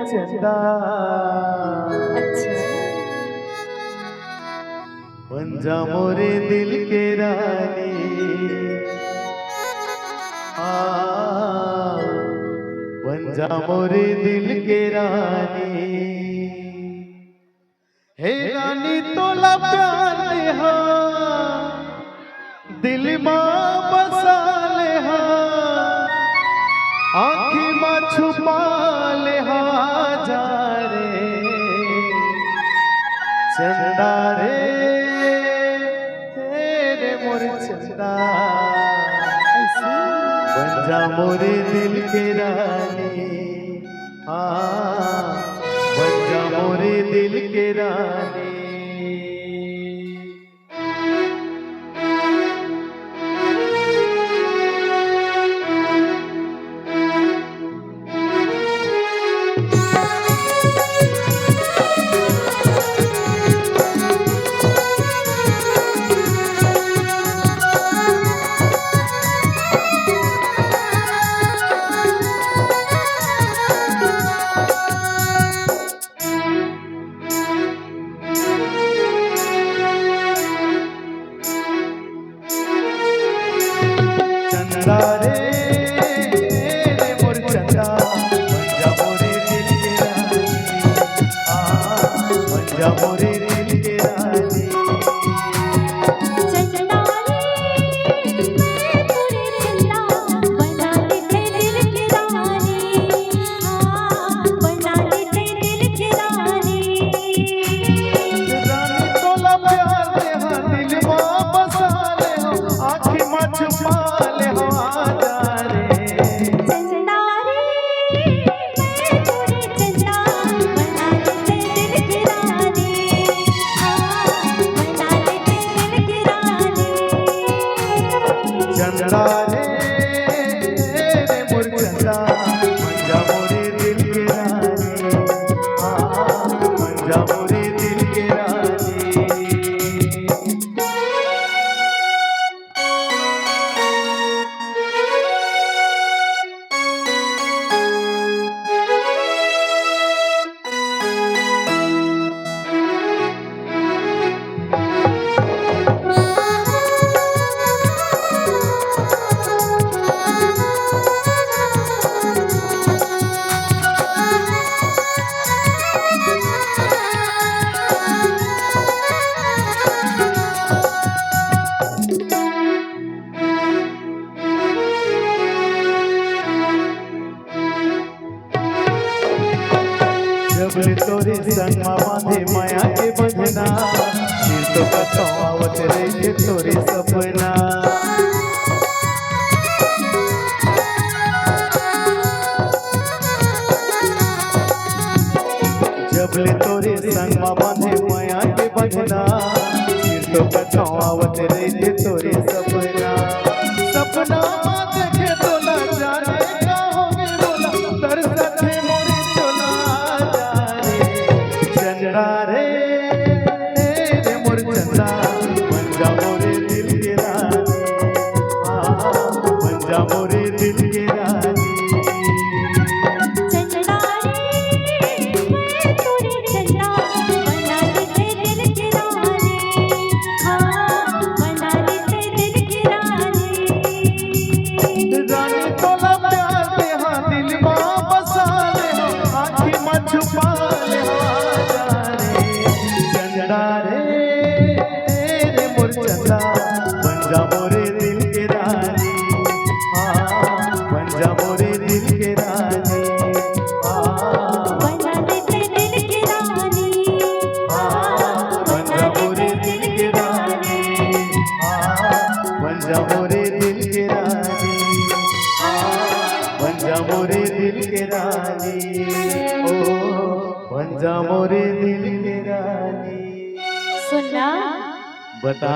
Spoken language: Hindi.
चंदा। अच्छा बन जा मोरे दिल के रानी, बन जा मोरे दिल के रानी। हे रानी तोला प्यार दे हा, दिल मां बसा ले हा, आँखी मां छुपा ले हा जा रे चंदा रे, तेरे मोर चंदा। बन जा मोरे दिल के रानी, बन जा मोरे दिल के रानी। चंदा रे मोर चंदा, बन जा मोरे दिल के रानी, बन जा मोरे दिल के रानी। चंदा रे मोरे चंदा, बना दे दिल की रानी, बना दे दिल की रानी। रानी तोला प्यार दे हा, दिल मां बसा ले हा, आँखी मां छुपा ले हा जा रे। चंदा रे मोरे चंदा, बना दे दिल की रानी, बना दे दिल की रानी। चंदा रे मोर चंदा, बन जा मोरे दिल के रानी, बन जा मोरे दिल के रानी। जबले तोरे संग मा बांधे माया के बंधना, फिर तो कतवावत रहे तोरे सपना। जबले तोरे संग मा बांधे माया के बंधना, फिर तो कतवावत रहे तोरे सपना। सपना देखे तो ना जाने का होगे बोला, तरसत है मोरे चोला जा रे। चंदा रे मोर चंदा, बन जा मोरे दिल के रानी, बन जा मोरे दिल के रानी। चंदा रे मोरे चंदा, बना दे दिल की रानी, बना दे दिल की रानी। रानी तोला प्यार दे हा, दिल मां बसा ले हा, आँखी मां छुपा ले हा जा रे। चंदा रे मोर चंदा, बन जा मोरे दिल के रानी, बन जा मोरे दिल के रानी, बना दे दिल की रानी, बन जा मोरे दिल के रानी, बन जा मोरे दिल के रानी, बन जा मोरे दिल के रानी, ओ बन जा मोरे दिल के रानी। सुनना बता